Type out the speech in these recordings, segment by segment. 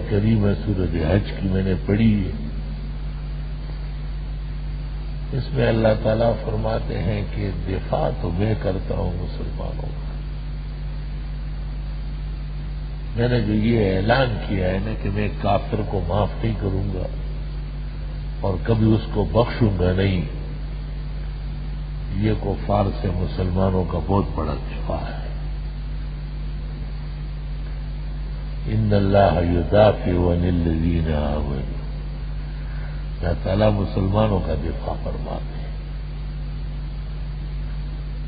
کریمہ سورۃ حج کی میں نے پڑھی ہے، اس میں اللہ تعالیٰ فرماتے ہیں کہ دفاع تو میں کرتا ہوں مسلمانوں کا۔ میں نے جو یہ اعلان کیا ہے نا کہ میں کافر کو معاف نہیں کروں گا اور کبھی اس کو بخشوں گا نہیں، یہ کفار سے مسلمانوں کا بہت بڑا دفاع ہے۔ ان اللہ یدافع عن الذین آمنوا، اللہ تعالیٰ مسلمانوں کا دفاع فرماتے ہیں۔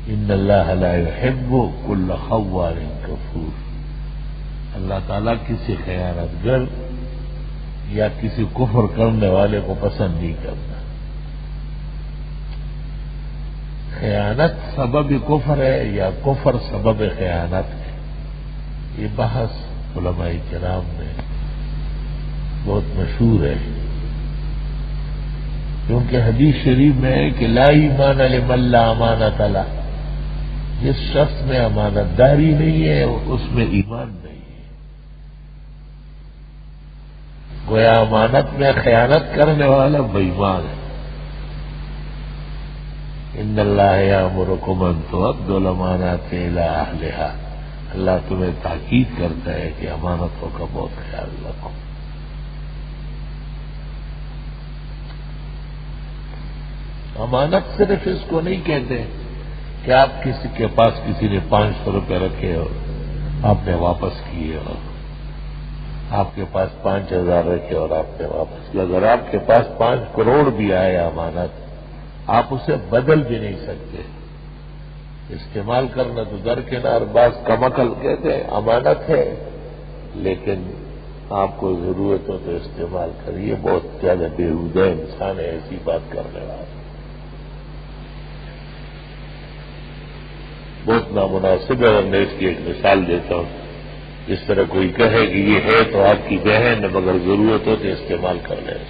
ان اللہ لا يحب كل خوان کفور، اللہ تعالیٰ کسی خیانت گر یا کسی کفر کرنے والے کو پسند نہیں کرتا۔ خیانت سبب کفر ہے یا کفر سبب خیانت ہے، یہ بحث علماء کرام میں بہت مشہور ہے، کیونکہ حدیث شریف میں ہے کہ لا ایمان لمن لا امانت له، جس شخص میں امانت داری نہیں ہے اس میں ایمان نہیں ہے۔ گویا امانت میں خیانت کرنے والا بے ایمان ہے۔ ان اللہ یامرکم ان تؤدوا الامانات الی اہلہا، اللہ تمہیں تاکید کرتا ہے کہ امانتوں کا بہت خیال رکھو۔ امانت صرف اس کو نہیں کہتے کہ آپ کسی کے پاس کسی نے 500 روپے رکھے اور آپ نے واپس کیے، اور آپ کے پاس 5000 رکھے اور آپ نے واپس کیا۔ اگر آپ کے پاس 5 کروڑ بھی آئے امانت، آپ اسے بدل بھی نہیں سکتے۔ استعمال کرنا تو درکنار، بعض کمعقل کہتے ہیں امانت ہے لیکن آپ کو ضرورت ہو تو استعمال کریے، بہت زیادہ بےہودہ انسان ہے ایسی بات کرنے والا، بہت نامناسب ہے۔ اور میں اس کی ایک مثال دیتا ہوں، جس طرح کوئی کہے کہ یہ ہے تو آپ کی بہن، مگر ضرورت ہو تو استعمال کر لیں۔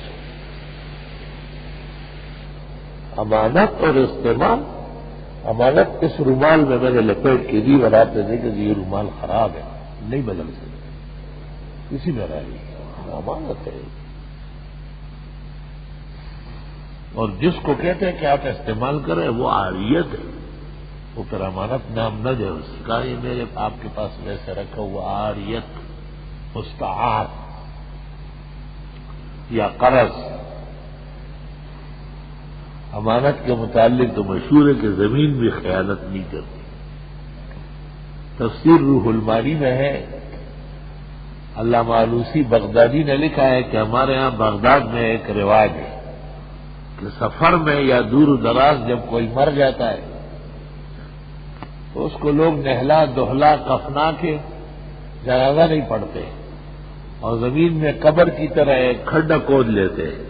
امانت اور استعمال، امانت اس رومال میں نے لپیٹ کے دی اور آپ نے دیکھا کہ یہ رومال خراب ہے، نہیں بدل سکتے، کسی میں رہی امانت ہے۔ اور جس کو کہتے ہیں کہ آپ استعمال کریں وہ عاریت ہے، وہ پھر امانت نام نہ دے، اس کا یہ میرے آپ کے پاس ویسے رکھا ہوا عاریت، مستعار یا قرض۔ امانت کے متعلق تو مشہور ہے کہ زمین بھی خیانت نہیں کرتی۔ تفسیر روح المانی میں ہے، علامہ آلوسی بغدادی نے لکھا ہے کہ ہمارے ہاں بغداد میں ایک رواج ہے کہ سفر میں یا دور و دراز جب کوئی مر جاتا ہے تو اس کو لوگ نہلا دہلا کفنا کے جنازہ نہیں پڑھتے اور زمین میں قبر کی طرح ایک کھڈا کھود لیتے ہیں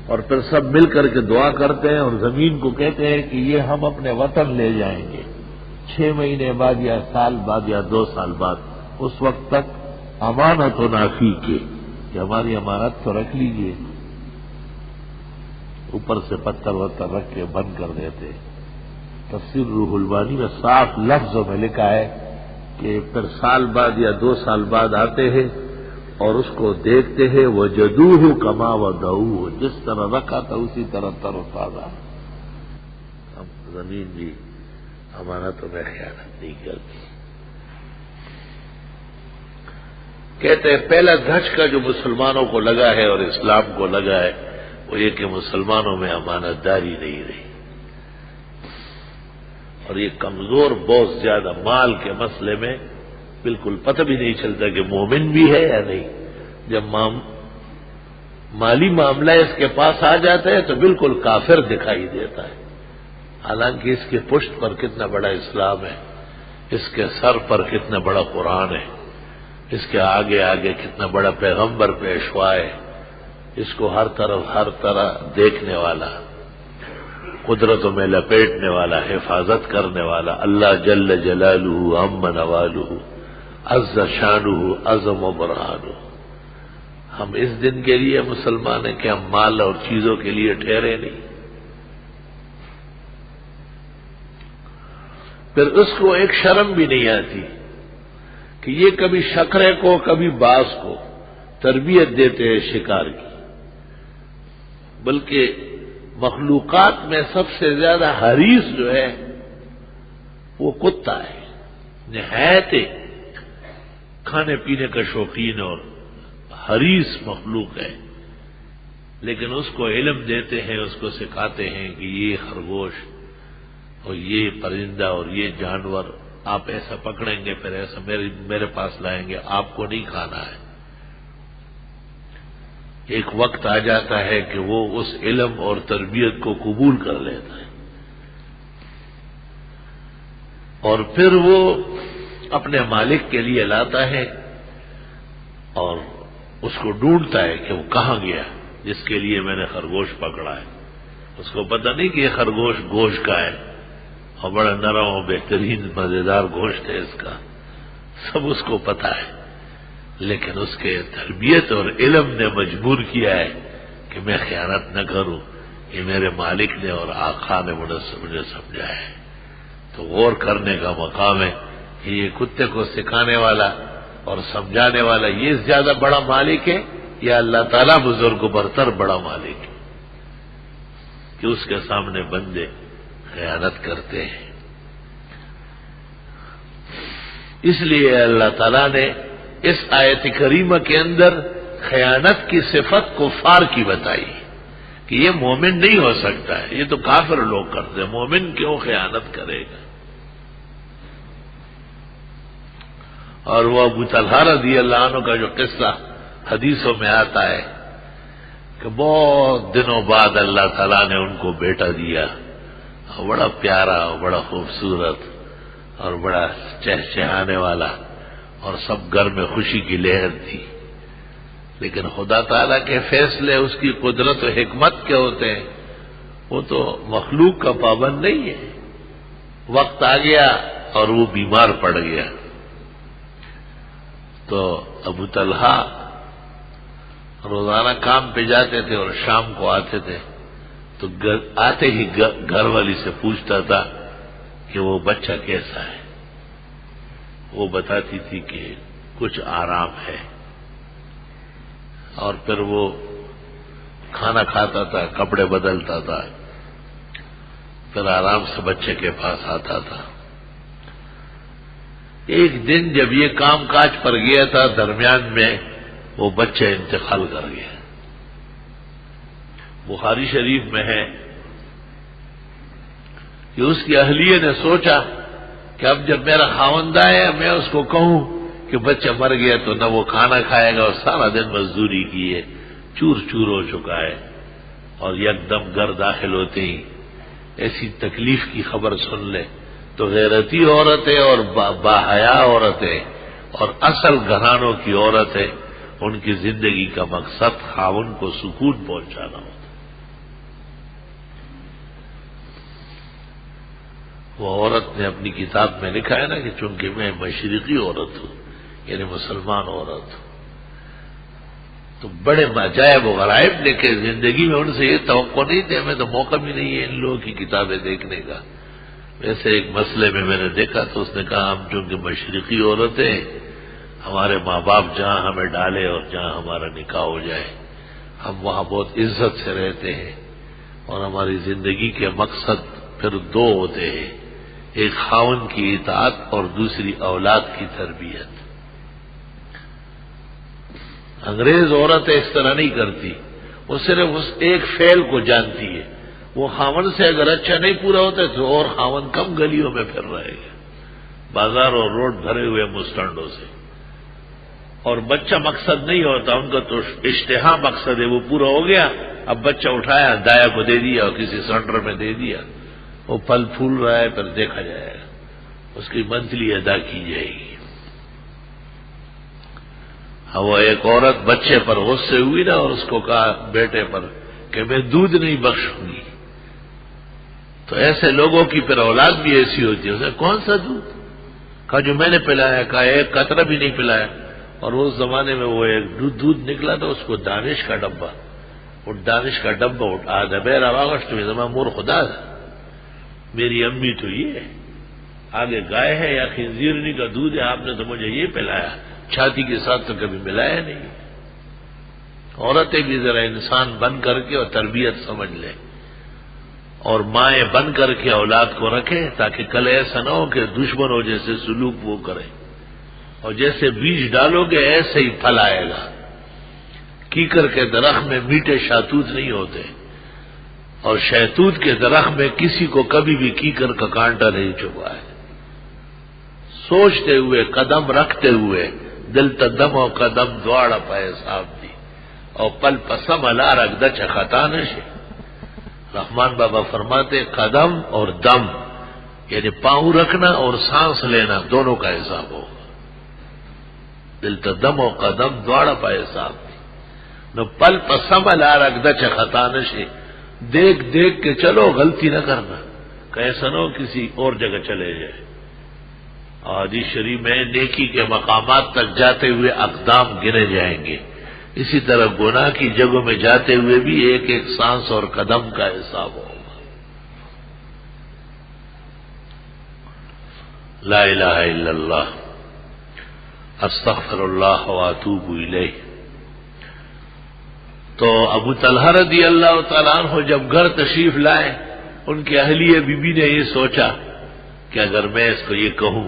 اور پھر سب مل کر کے دعا کرتے ہیں اور زمین کو کہتے ہیں کہ یہ ہم اپنے وطن لے جائیں گے 6 مہینے بعد یا سال بعد یا 2 سال بعد، اس وقت تک امانت و نافی کے کہ ہماری امانت تو رکھ لیجیے، اوپر سے پتھر وتر رکھ کے بند کر دیتے۔ تفسیر روح المانی میں صاف لفظوں میں لکھا ہے کہ پھر سال بعد یا 2 سال بعد آتے ہیں اور اس کو دیکھتے ہیں، وجدوہ کما ودعوہ، جس طرح رکھا تھا اسی طرح تر و تازہ۔ اب زمین بھی امانتوں میں خیانت نہیں کرتی۔ کہتے ہیں پہلا دھچکا جو مسلمانوں کو لگا ہے اور اسلام کو لگا ہے وہ یہ کہ مسلمانوں میں امانت داری نہیں رہی، اور یہ کمزور بہت زیادہ، مال کے مسئلے میں بالکل پتہ بھی نہیں چلتا کہ مومن بھی ہے یا نہیں۔ جب مالی معاملہ اس کے پاس آ جاتا ہے تو بالکل کافر دکھائی دیتا ہے، حالانکہ اس کے پشت پر کتنا بڑا اسلام ہے، اس کے سر پر کتنا بڑا قرآن ہے، اس کے آگے آگے کتنا بڑا پیغمبر پیشوا ہے، اس کو ہر طرح دیکھنے والا، قدرتوں میں لپیٹنے والا، حفاظت کرنے والا اللہ جل جلالہ عم نوالہ عز شانہ عظم و برہانہ۔ ہم اس دن کے لیے مسلمان ہیں کہ ہم مال اور چیزوں کے لیے ٹھہرے نہیں۔ پھر اس کو ایک شرم بھی نہیں آتی کہ یہ کبھی شکرے کو کبھی باز کو تربیت دیتے ہیں شکار کی، بلکہ مخلوقات میں سب سے زیادہ حریص جو ہے وہ کتا ہے، نہایت کھانے پینے کا شوقین اور حریص مخلوق ہے، لیکن اس کو علم دیتے ہیں، اس کو سکھاتے ہیں کہ یہ خرگوش اور یہ پرندہ اور یہ جانور آپ ایسا پکڑیں گے پھر ایسا میرے پاس لائیں گے، آپ کو نہیں کھانا ہے۔ ایک وقت آ جاتا ہے کہ وہ اس علم اور تربیت کو قبول کر لیتا ہے، اور پھر وہ اپنے مالک کے لیے لاتا ہے اور اس کو ڈھونڈتا ہے کہ وہ کہاں گیا جس کے لیے میں نے خرگوش پکڑا ہے۔ اس کو پتہ نہیں کہ یہ خرگوش گوشت کا ہے اور بڑا نرم اور بہترین مزیدار گوشت ہے، اس کا سب اس کو پتہ ہے، لیکن اس کے تربیت اور علم نے مجبور کیا ہے کہ میں خیانت نہ کروں، یہ میرے مالک نے اور آقا نے مجھے سمجھایا ہے۔ تو غور کرنے کا مقام ہے کہ یہ کتے کو سکھانے والا اور سمجھانے والا یہ زیادہ بڑا مالک ہے یا اللہ تعالیٰ بزرگ و برتر بڑا مالک ہے کہ اس کے سامنے بندے خیانت کرتے ہیں۔ اس لیے اللہ تعالیٰ نے اس آیت کریمہ کے اندر خیانت کی صفت کفار کی بتائی کہ یہ مومن نہیں ہو سکتا ہے، یہ تو کافر لوگ کرتے ہیں، مومن کیوں خیانت کرے گا۔ اور وہ ابو طلحہ رضی اللہ عنہ کا جو قصہ حدیثوں میں آتا ہے کہ بہت دنوں بعد اللہ تعالیٰ نے ان کو بیٹا دیا، اور بڑا پیارا اور بڑا خوبصورت اور بڑا چہچہانے والا، اور سب گھر میں خوشی کی لہر تھی، لیکن خدا تعالیٰ کے فیصلے اس کی قدرت و حکمت کے ہوتے ہیں، وہ تو مخلوق کا پابند نہیں ہے۔ وقت آ گیا اور وہ بیمار پڑ گیا، تو ابو طلحہ روزانہ کام پہ جاتے تھے اور شام کو آتے تھے، تو آتے ہی گھر والی سے پوچھتا تھا کہ وہ بچہ کیسا ہے۔ وہ بتاتی تھی کہ کچھ آرام ہے، اور پھر وہ کھانا کھاتا تھا، کپڑے بدلتا تھا، پھر آرام سے بچے کے پاس آتا تھا۔ ایک دن جب یہ کام کاج پر گیا تھا، درمیان میں وہ بچہ انتقال کر گیا۔ بخاری شریف میں ہے کہ اس کی اہلیہ نے سوچا کہ اب جب میرا خاوند آیا میں اس کو کہوں کہ بچہ مر گیا تو نہ وہ کھانا کھائے گا، اور سارا دن مزدوری کی ہے، چور چور ہو چکا ہے، اور یکدم گھر داخل ہوتے ہی ایسی تکلیف کی خبر سن لے تو غیرتی عورتیں اور باحیا عورتیں اور اصل گھرانوں کی عورتیں، ان کی زندگی کا مقصد خاوند کو سکون پہنچانا ہوتا۔ وہ عورت نے اپنی کتاب میں لکھا ہے نا کہ چونکہ میں مشرقی عورت ہوں، یعنی مسلمان عورت ہوں، تو بڑے عجائب و غرائب لے کے زندگی میں ان سے یہ توقع نہیں تھی، ہمیں تو موقع بھی نہیں ہے ان لوگوں کی کتابیں دیکھنے کا۔ ویسے ایک مسئلے میں نے دیکھا تو اس نے کہا ہم چونکہ مشرقی عورتیں، ہمارے ماں باپ جہاں ہمیں ڈالے اور جہاں ہمارا نکاح ہو جائے ہم وہاں بہت عزت سے رہتے ہیں، اور ہماری زندگی کے مقصد پھر دو ہوتے ہیں، ایک خاوند کی اطاعت اور دوسری اولاد کی تربیت۔ انگریز عورتیں اس طرح نہیں کرتی، وہ صرف اس ایک فعل کو جانتی ہے، وہ خاوند سے اگر اچھا نہیں پورا ہوتا تو اور خاوند کم گلیوں میں پھر رہے گا، بازار اور روڈ بھرے ہوئے مسٹنڈوں سے، اور بچہ مقصد نہیں ہوتا ان کا، تو اشتہا مقصد ہے، وہ پورا ہو گیا، اب بچہ اٹھایا دایا کو دے دیا اور کسی سینٹر میں دے دیا، وہ پھل پھول رہا ہے پھر دیکھا جائے گا، اس کی منتھلی ادا کی جائے گی۔ وہ ایک عورت بچے پر غصے ہوئی نا اور اس کو کہا بیٹے پر کہ میں دودھ نہیں بخشوں گی، تو ایسے لوگوں کی پھر اولاد بھی ایسی ہوتی ہے، اسے کون سا دودھ کہا جو میں نے پلایا، کہا ایک قطرہ بھی نہیں پلایا، اور اس زمانے میں وہ ایک دودھ نکلا تھا اس کو دانش کا ڈبہ، وہ دانش کا ڈبہ اٹھا دبیر آواز تو زمان مور خدا تھا، میری امی تو یہ ہے، آگے گائے ہے یا خنزیرنی کا دودھ ہے، آپ نے تو مجھے یہ پلایا، چھاتی کے ساتھ تو کبھی ملایا نہیں۔ عورتیں بھی ذرا انسان بن کر کے اور تربیت سمجھ لیں، اور مائیں بن کر کے اولاد کو رکھیں، تاکہ کل ایسا نہ ہو کہ دشمنوں جیسے سلوک وہ کریں، اور جیسے بیج ڈالو گے ایسے ہی پھل آئے گا۔ کیکر کے درخت میں میٹھے شہتوت نہیں ہوتے، اور شہتوت کے درخت میں کسی کو کبھی بھی کیکر کا کانٹا نہیں چبھا ہے۔ سوچتے ہوئے، قدم رکھتے ہوئے، دل تدم و قدم دواڑا پائے صاحب دی، اور پل پسم الا رکھ دچ خطا نشے۔ رحمان بابا فرماتے قدم اور دم، یعنی پاؤں رکھنا اور سانس لینا دونوں کا حساب ہوگا۔ دل تدم و قدم دواڑا پائے صاحب دی، نو پل پسم الا رکھ دچ خطا نشے، دیکھ دیکھ کے چلو، غلطی نہ کرنا، کہ ایسا نہ ہو کسی اور جگہ چلے جائے۔ حدیث شریف میں نیکی کے مقامات تک جاتے ہوئے اقدام گنے جائیں گے، اسی طرح گناہ کی جگہوں میں جاتے ہوئے بھی ایک ایک سانس اور قدم کا حساب ہوگا۔ لا الہ الا اللہ، استغفر اللہ واتوب الیہ۔ تو ابو طلحہ رضی اللہ تعالیٰ عنہ جب گھر تشریف لائے، ان کی اہلیہ بی بی نے یہ سوچا کہ اگر میں اس کو یہ کہوں،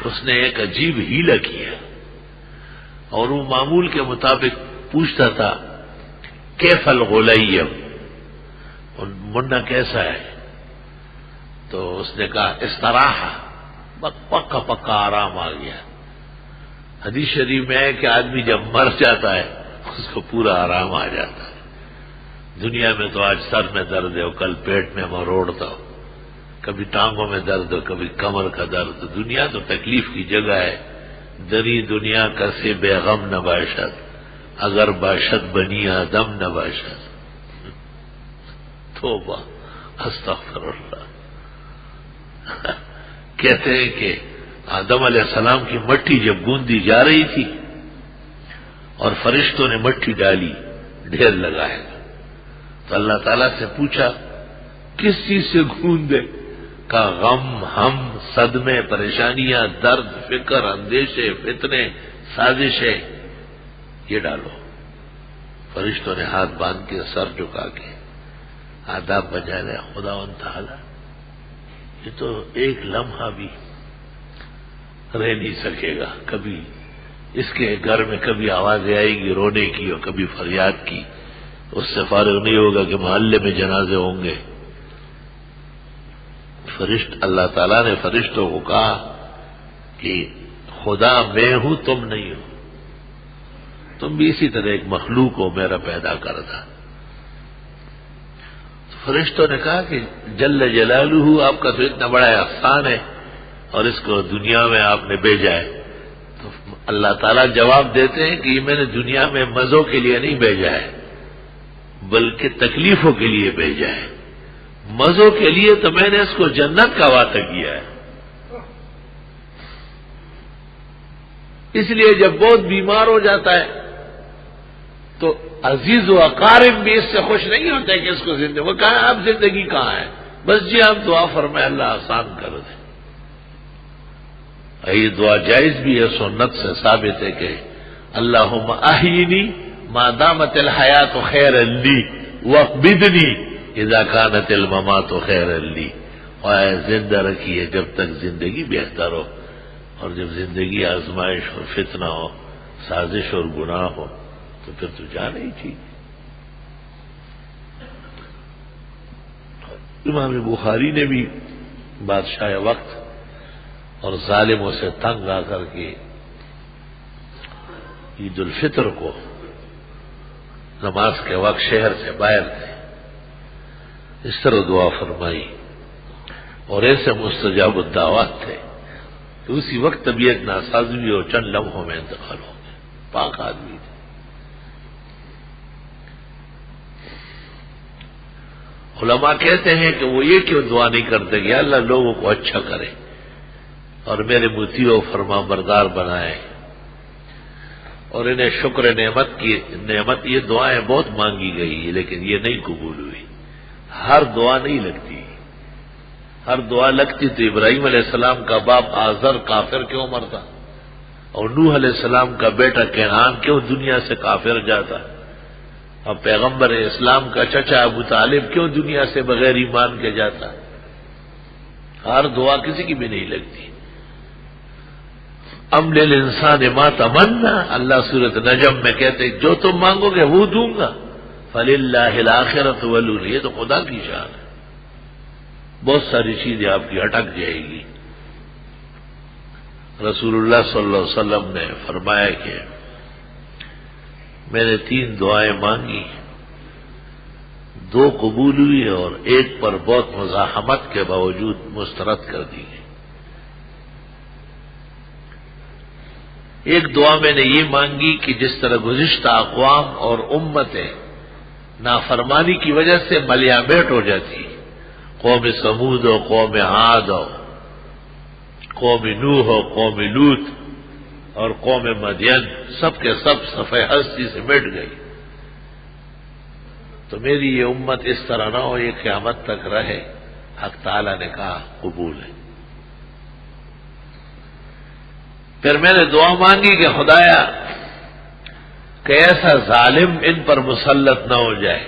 اس نے ایک عجیب ہیلا کیا، اور وہ معمول کے مطابق پوچھتا تھا کیف الغلیم، منا کیسا ہے؟ تو اس نے کہا استراحہ، پکا پکا آرام آ گیا۔ حدیث شریف میں ہے کہ آدمی جب مر جاتا ہے اس کو پورا آرام آ جاتا ہے۔ دنیا میں تو آج سر میں درد ہے، کل پیٹ میں مروڑتا ہو، کبھی ٹانگوں میں درد ہو، کبھی کمر کا درد۔ دنیا تو تکلیف کی جگہ ہے۔ دری دنیا کا سے بے غم نہ باشد، اگر باشد بنی آدم نہ باشد۔ توبہ، استغفر اللہ۔ کہتے ہیں کہ آدم علیہ السلام کی مٹی جب گوندی جا رہی تھی اور فرشتوں نے مٹی ڈالی، ڈھیر لگائے گا، تو اللہ تعالیٰ سے پوچھا کس چیز سے گوندے؟ کا غم، ہم، صدمے، پریشانیاں، درد، فکر، اندیشے، فتنے، سازشیں، یہ ڈالو۔ فرشتوں نے ہاتھ باندھ کے سر جھکا کے آداب بجا لے، خدا ان تعالی یہ تو ایک لمحہ بھی رہ نہیں سکے گا، کبھی اس کے گھر میں کبھی آوازیں آئے گی رونے کی اور کبھی فریاد کی، اس سے فارغ نہیں ہوگا کہ محلے میں جنازے ہوں گے۔ اللہ تعالیٰ نے فرشتوں کو کہا کہ خدا میں ہوں، تم نہیں ہو، تم بھی اسی طرح ایک مخلوق ہو میرا پیدا کردہ۔ فرشتوں نے کہا کہ جل جلالہ، آپ کا تو اتنا بڑا احسان ہے اور اس کو دنیا میں آپ نے بھیجا ہے۔ تو اللہ تعالیٰ جواب دیتے ہیں کہ یہ میں نے دنیا میں مزوں کے لیے نہیں بھیجا ہے، بلکہ تکلیفوں کے لیے بھیجا ہے۔ مزوں کے لیے تو میں نے اس کو جنت کا وعدہ کیا ہے، اس لیے جب بہت بیمار ہو جاتا ہے تو عزیز و اقارب بھی اس سے خوش نہیں ہوتے کہ اس کو زندگی، وہ کہاں اب زندگی کہاں ہے، بس جی آپ دعا فرمائے اللہ آسان کر دیں۔ یہ دعا جائز بھی ہے، سنت سے ثابت ہے کہ اللہم احیینی ما دامت الحیات خیرا لی واقبضنی اذا کانت الممات خیرا لی، اور زندہ رکھیے جب تک زندگی بہتر ہو، اور جب زندگی آزمائش اور فتنہ ہو، سازش اور گناہ ہو تو پھر تو جانا ہی ٹھیک۔ امام بخاری نے بھی بادشاہ وقت اور ظالموں سے تنگ آ کر کے عید الفطر کو نماز کے وقت شہر سے باہر تھے، اس طرح دعا فرمائی، اور ایسے مستجاب الدعوات تھے کہ اسی وقت طبیعت ناساز ہوئی اور چند لمحوں میں انتقال ہو گئے۔ پاک آدمی تھے۔ علماء کہتے ہیں کہ وہ یہ کیوں دعا نہیں کرتے کہ اللہ لوگوں کو اچھا کرے اور میرے مطیع و فرما بردار بنائے، اور انہیں شکر نعمت یہ دعائیں بہت مانگی گئی لیکن یہ نہیں قبول ہوئی۔ ہر دعا نہیں لگتی، ہر دعا لگتی تو ابراہیم علیہ السلام کا باپ آزر کافر کیوں مرتا، اور نوح علیہ السلام کا بیٹا کینعان کیوں دنیا سے کافر جاتا، اور پیغمبر اسلام کا چچا ابو طالب کیوں دنیا سے بغیر ایمان کے جاتا؟ ہر دعا کسی کی بھی نہیں لگتی. ام للانسان ما تمنا، اللہ سورۃ نجم میں کہتے جو تم مانگو گے وہ دوں گا. فللہ الآخرۃ والأولى، یہ تو خدا کی شان ہے. بہت ساری چیزیں آپ کی اٹک جائے گی. رسول اللہ صلی اللہ علیہ وسلم نے فرمایا کہ میں نے 3 دعائیں مانگی، 2 قبول ہوئی اور ایک پر بہت مزاحمت کے باوجود مسترد کر دی گئی. ایک دعا میں نے یہ مانگی کہ جس طرح گزشتہ اقوام اور امتیں نافرمانی کی وجہ سے ملیامیٹ ہو جاتی، قوم سمود ہو، قوم عاد ہو، قوم نوح ہو، قوم لوط اور قوم مدین، سب کے سب صفحہ ہستی سے مٹ گئی، تو میری یہ امت اس طرح نہ ہو، یہ قیامت تک رہے. حق تعالی نے کہا قبول ہے. پھر میں نے دعا مانگی کہ خدایا کہ ایسا ظالم ان پر مسلط نہ ہو جائے،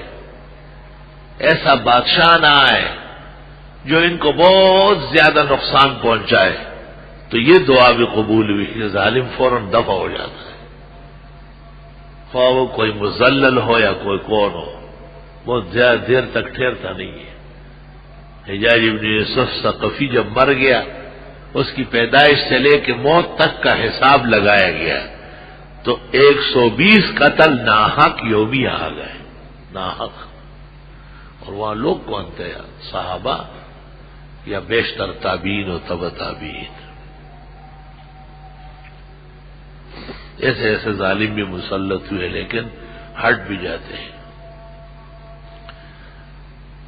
ایسا بادشاہ نہ آئے جو ان کو بہت زیادہ نقصان پہنچائے. تو یہ دعا بھی قبول ہوئی کہ ظالم فوراً دفع ہو جاتا ہے، خواہ وہ کوئی مذلل ہو یا کوئی کون ہو، بہت زیادہ دیر تک ٹھہرتا نہیں ہے. حجاج ابن یوسف ثقفی جب مر گیا، اس کی پیدائش سے لے کے موت تک کا حساب لگایا گیا تو 120 قتل ناحق یومی آ گئے، ناحق. اور وہاں لوگ کون تھے؟ صحابہ یا بیشتر تابعین و تبع تابعین. ایسے ایسے ظالم بھی مسلط ہوئے لیکن ہٹ بھی جاتے ہیں.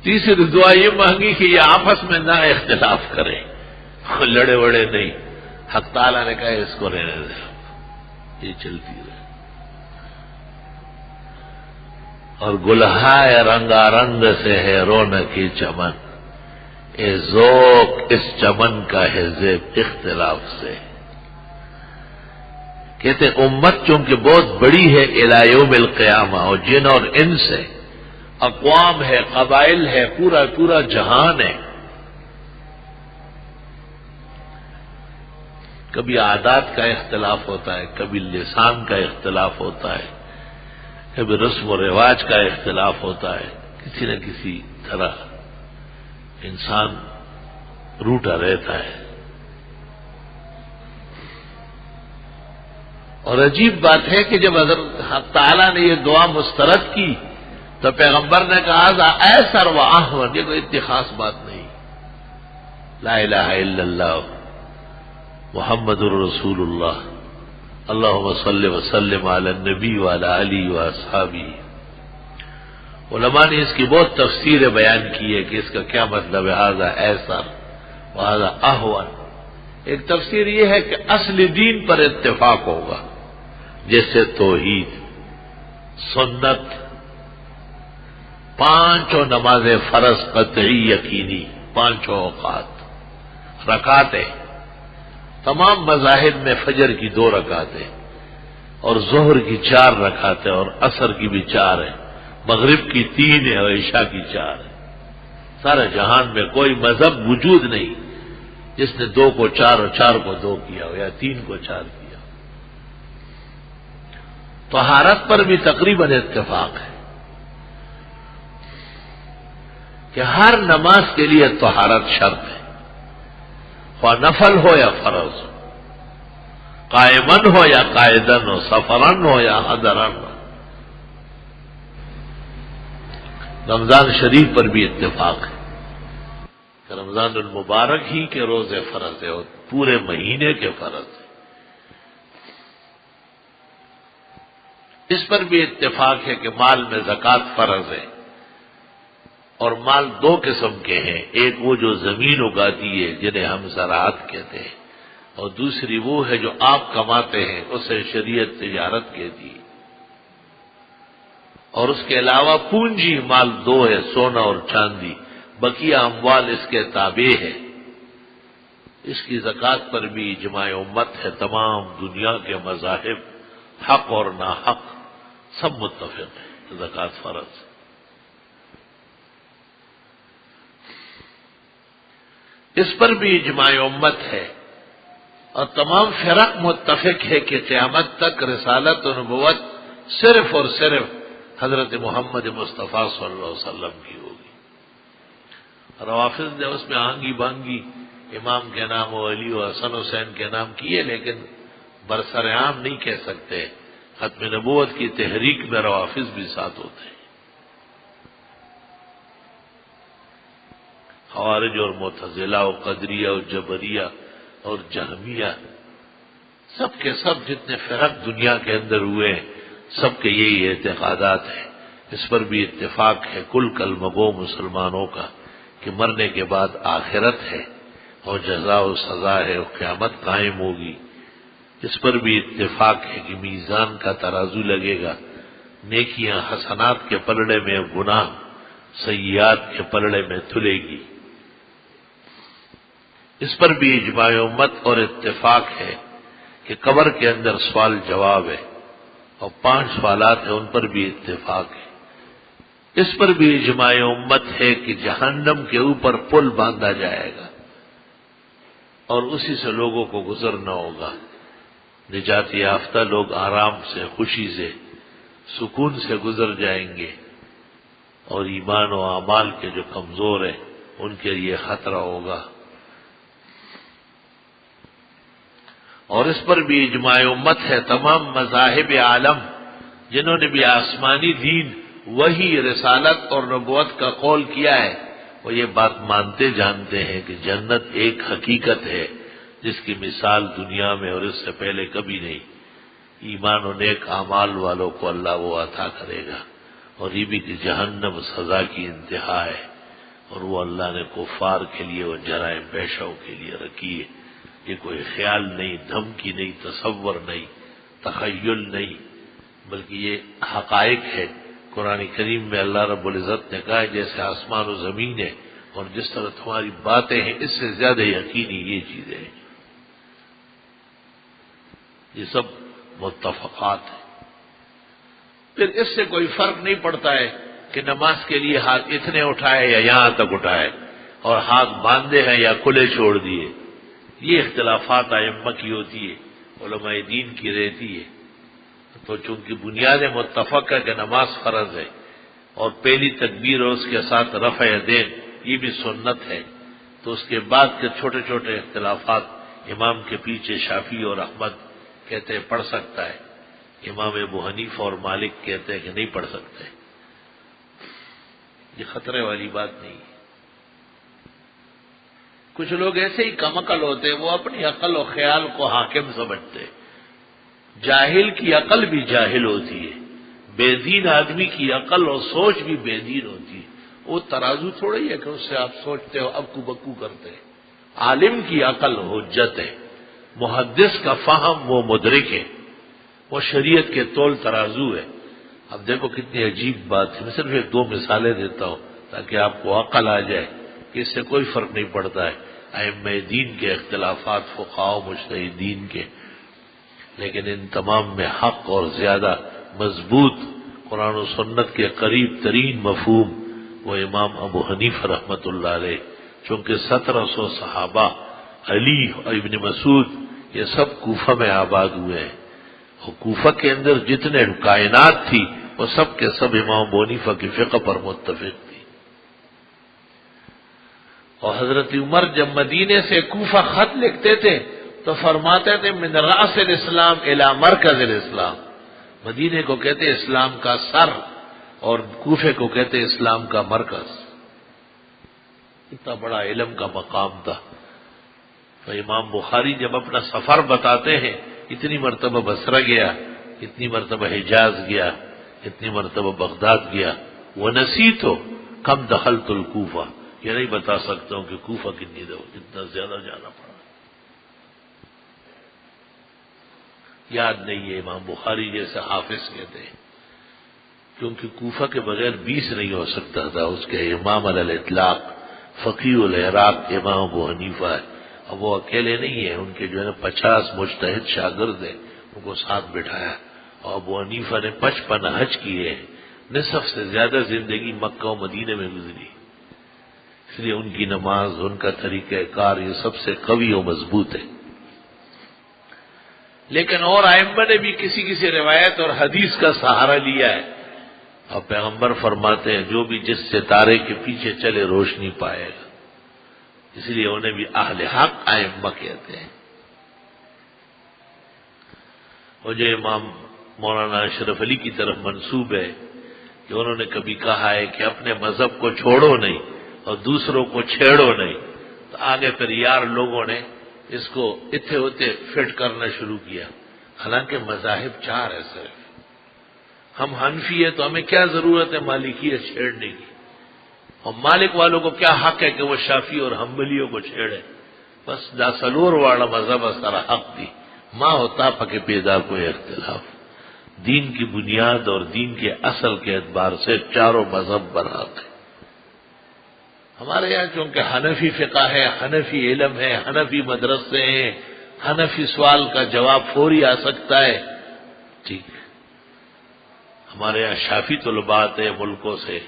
تیسری دعا یہ مانگی کہ یہ آپس میں نہ اختلاف کریں، لڑے وڑے نہیں. حق تعالیٰ نے کہا اس کو رہنے دے، یہ چلتی رہے. اور گلہائے رنگا رنگ سے ہے رونقی چمن، اے ذوق اس چمن کا ہے زیب اختلاف سے. کہتے امت چونکہ بہت بڑی ہے الی یوم القیامہ، اور جن اور ان سے اقوام ہے، قبائل ہے، پورا جہان ہے. کبھی عادات کا اختلاف ہوتا ہے، کبھی لسان کا اختلاف ہوتا ہے، کبھی رسم و رواج کا اختلاف ہوتا ہے. کسی نہ کسی طرح انسان روٹا رہتا ہے. اور عجیب بات ہے کہ جب حضرت حق تعالیٰ نے یہ دعا مسترد کی تو پیغمبر نے کہا ایسر و احون، یہ کوئی اتنی خاص بات نہیں. لا الہ الا اللہ محمد الرسول اللہ، اللہم صلی وسلم علی النبی وعلی آلہ واصحابہ. علماء نے اس کی بہت تفسیر بیان کی ہے کہ اس کا کیا مطلب ہے. ھذا ایسر وھذا احون. ایک تفسیر یہ ہے کہ اصل دین پر اتفاق ہوگا، جیسے توحید، سنت، 5 نمازیں فرض قطعی یقینی، 5 اوقات، رکعتیں، تمام مذاہب میں فجر کی 2 رکعتیں اور ظہر کی 4 رکعتیں اور عصر کی بھی 4 ہیں، مغرب کی 3 ہے اور عشاء کی 4 ہے. سارے جہان میں کوئی مذہب وجود نہیں جس نے 2 کو 4 اور 4 کو 2 کیا ہو یا 3 کو 4 کیا. طہارت پر بھی تقریباً اتفاق ہے کہ ہر نماز کے لیے طہارت شرط ہے، خواہ نفل ہو یا فرض ہو، قائمن ہو یا قائدن ہو، سفرن ہو یا حضرن ہو. رمضان شریف پر بھی اتفاق ہے کہ رمضان المبارک ہی کے روزے فرض ہے اور پورے مہینے کے فرض ہے. اس پر بھی اتفاق ہے کہ مال میں زکوٰۃ فرض ہے، اور مال 2 قسم کے ہیں. ایک وہ جو زمین اگاتی ہے جنہیں ہم زراعت کہتے ہیں، اور دوسری وہ ہے جو آپ کماتے ہیں، اسے شریعت تجارت کہتی ہے. اور اس کے علاوہ پونجی مال 2 ہے، سونا اور چاندی. بقیہ اموال اس کے تابع ہے. اس کی زکوٰۃ پر بھی اجماع امت ہے. تمام دنیا کے مذاہب حق اور ناحق سب متفق ہیں. زکوٰۃ فرض. اس پر بھی اجماع امت ہے اور تمام فرق متفق ہے کہ قیامت تک رسالت و نبوت صرف اور صرف حضرت محمد مصطفیٰ صلی اللہ علیہ وسلم کی ہوگی. روافض نے اس میں آنگی بانگی امام کے نام و علی و حسن حسین کے نام کیے، لیکن برسر عام نہیں کہہ سکتے. ختم نبوت کی تحریک میں روافض بھی ساتھ ہوتے ہیں. خوارج اور معتزلہ اور قدریہ اور جبریہ اور جہمیہ، سب کے سب جتنے فرق دنیا کے اندر ہوئے ہیں، سب کے یہی اعتقادات ہیں. اس پر بھی اتفاق ہے کل کلمہ گو مسلمانوں کا کہ مرنے کے بعد آخرت ہے اور جزا و سزا ہے اور قیامت قائم ہوگی. اس پر بھی اتفاق ہے کہ میزان کا ترازو لگے گا، نیکیاں حسنات کے پلڑے میں، گناہ سیئات کے پلڑے میں تلے گی. اس پر بھی اجماع امت اور اتفاق ہے کہ قبر کے اندر سوال جواب ہے اور 5 سوالات ہیں، ان پر بھی اتفاق ہے. اس پر بھی اجماع امت ہے کہ جہنم کے اوپر پل باندھا جائے گا اور اسی سے لوگوں کو گزرنا ہوگا. نجات یافتہ لوگ آرام سے، خوشی سے، سکون سے گزر جائیں گے اور ایمان و اعمال کے جو کمزور ہیں ان کے لیے خطرہ ہوگا. اور اس پر بھی اجماع امت ہے تمام مذاہب عالم جنہوں نے بھی آسمانی دین وہی رسالت اور نبوت کا قول کیا ہے، وہ یہ بات مانتے جانتے ہیں کہ جنت ایک حقیقت ہے جس کی مثال دنیا میں اور اس سے پہلے کبھی نہیں. ایمان و نیک اعمال والوں کو اللہ وہ عطا کرے گا. اور یہ بھی کہ جہنم سزا کی انتہا ہے اور وہ اللہ نے کفار کے لیے اور جرائم پیشوں کے لیے رکھی ہے. یہ کوئی خیال نہیں، دھمکی نہیں، تصور نہیں، تخیل نہیں، بلکہ یہ حقائق ہے. قرآن کریم میں اللہ رب العزت نے کہا ہے جیسے آسمان و زمین ہے اور جس طرح تمہاری باتیں ہیں اس سے زیادہ یقینی یہ چیزیں ہیں. یہ سب متفقات ہیں. پھر اس سے کوئی فرق نہیں پڑتا ہے کہ نماز کے لیے ہاتھ اتنے اٹھائے یا یہاں تک اٹھائے اور ہاتھ باندھے ہیں یا کھلے چھوڑ دیے. یہ اختلافات ائمہ کی ہوتی ہے، علماء دین کی رہتی ہے. تو چونکہ بنیاد متفق ہے کہ نماز فرض ہے اور پہلی تکبیر اور اس کے ساتھ رفع یدین یہ بھی سنت ہے، تو اس کے بعد کے چھوٹے چھوٹے اختلافات امام کے پیچھے شافعی اور احمد کہتے ہیں پڑھ سکتا ہے، امام ابو حنیفہ اور مالک کہتے ہیں کہ نہیں پڑھ سکتے. یہ خطرے والی بات نہیں ہے. کچھ لوگ ایسے ہی کم عقل ہوتے ہیں، وہ اپنی عقل و خیال کو حاکم سمجھتے ہیں. جاہل کی عقل بھی جاہل ہوتی ہے، بے دین آدمی کی عقل اور سوچ بھی بے دین ہوتی ہے. وہ ترازو تھوڑا ہی ہے کہ اس سے آپ سوچتے ہو ابکو بکو کرتے ہیں. عالم کی عقل حجت ہے، محدث کا فہم وہ مدرک ہے، وہ شریعت کے تول ترازو ہے. اب دیکھو کتنی عجیب بات ہے. میں صرف 2 مثالیں دیتا ہوں تاکہ آپ کو عقل آ جائے کہ اس سے کوئی فرق نہیں پڑتا ہے ائمہ دین کے اختلافات، فقہاء و مجتہدین کے، لیکن ان تمام میں حق اور زیادہ مضبوط قرآن و سنت کے قریب ترین مفہوم وہ امام ابو حنیفہ رحمۃ اللہ علیہ. چونکہ 1700 صحابہ، علی اور ابن مسعود یہ سب کوفہ میں آباد ہوئے ہیں اور کوفہ کے اندر جتنے کائنات تھی وہ سب کے سب امام ابو حنیفہ کی فقہ پر متفق تھی. اور حضرت عمر جب مدینے سے کوفہ خط لکھتے تھے تو فرماتے تھے من رأس الاسلام الی مرکز الاسلام. مدینے کو کہتے اسلام کا سر اور کوفے کو کہتے اسلام کا مرکز. اتنا بڑا علم کا مقام تھا. تو امام بخاری جب اپنا سفر بتاتے ہیں اتنی مرتبہ بصرہ گیا، اتنی مرتبہ حجاز گیا، اتنی مرتبہ بغداد گیا. ونسیت کم دخلت الکوفہ، یہ نہیں بتا سکتا ہوں کہ کوفہ کتنا زیادہ جانا پڑا، یاد نہیں ہے. امام بخاری جیسے حافظ کہتے ہیں کیونکہ کوفہ کے بغیر 20 نہیں ہو سکتا تھا. اس کے امام علی الاطلاق فقیہ العراق امام ابو حنیفہ ہے. اب وہ اکیلے نہیں ہیں، ان کے جو ہے نا 50 مجتہد شاگرد ہیں، ان کو ساتھ بٹھایا اور ابو حنیفہ نے 55 حج کیے ہیں نصف سے زیادہ زندگی مکہ و مدینے میں گزری، اس لیے ان کی نماز، ان کا طریقہ کار یہ سب سے قوی و مضبوط ہے۔ لیکن اور ائمہ نے بھی کسی کسی روایت اور حدیث کا سہارا لیا ہے، اور پیغمبر فرماتے ہیں جو بھی جس ستارے کے پیچھے چلے روشنی پائے گا، اس لیے انہیں بھی اہل حق ائمہ کہتے ہیں۔ اور جو امام مولانا اشرف علی کی طرف منسوب ہے کہ انہوں نے کبھی کہا ہے کہ اپنے مذہب کو چھوڑو نہیں اور دوسروں کو چھیڑو نہیں، تو آگے پھر یار لوگوں نے اس کو اتھے اتھے فٹ کرنا شروع کیا، حالانکہ مذاہب 4 ہے صرف۔ ہم حنفی ہیں تو ہمیں کیا ضرورت ہے مالکیت چھیڑنے کی، اور مالک والوں کو کیا حق ہے کہ وہ شافی اور حنبلیوں کو چھیڑے؟ بس دا سلور والا مذہب سارا حق دی ماں ہوتا پکے پیدا کوئی اختلاف۔ دین کی بنیاد اور دین کے اصل کے اعتبار سے چاروں مذہب برحق ہیں۔ ہمارے یہاں چونکہ حنفی فقہ ہے، حنفی علم ہے، حنفی مدرسے ہیں، حنفی سوال کا جواب فوری آ سکتا ہے، ٹھیک ہے۔ ہمارے یہاں شافی طلباء ہیں ملکوں سے،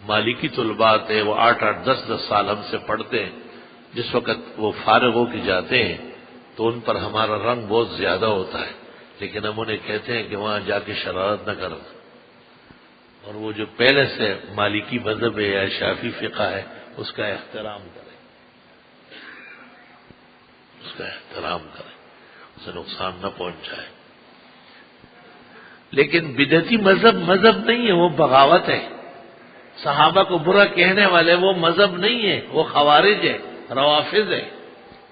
مالکی طلباء ہیں، وہ 8-8 10-10 سال ہم سے پڑھتے ہیں، جس وقت وہ فارغ ہو کے جاتے ہیں تو ان پر ہمارا رنگ بہت زیادہ ہوتا ہے، لیکن ہم انہیں کہتے ہیں کہ وہاں جا کے شرارت نہ کرو، اور وہ جو پہلے سے مالکی مذہب ہے یا شافی فقہ ہے اس کا احترام کریں، اس کا احترام کریں، اسے نقصان نہ پہنچائے۔ لیکن بدعتی مذہب نہیں ہے، وہ بغاوت ہے۔ صحابہ کو برا کہنے والے وہ مذہب نہیں ہے، وہ خوارج ہے، روافض ہے۔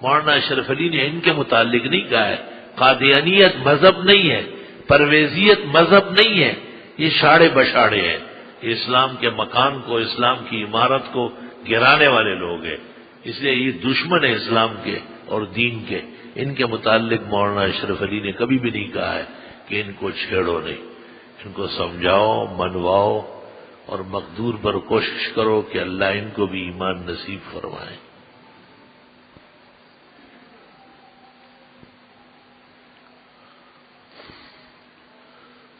مولانا اشرف علی نے ان کے متعلق نہیں کہا ہے قادیانیت مذہب نہیں ہے، پرویزیت مذہب نہیں ہے، یہ شاڑے بشاڑے ہیں، یہ اسلام کے مکان کو، اسلام کی عمارت کو گرانے والے لوگ ہیں، اس لیے یہ دشمن ہے اسلام کے اور دین کے۔ ان کے متعلق مولانا اشرف علی نے کبھی بھی نہیں کہا ہے کہ ان کو چھیڑو نہیں، ان کو سمجھاؤ، منواؤ، اور مقدور پر کوشش کرو کہ اللہ ان کو بھی ایمان نصیب فرمائے۔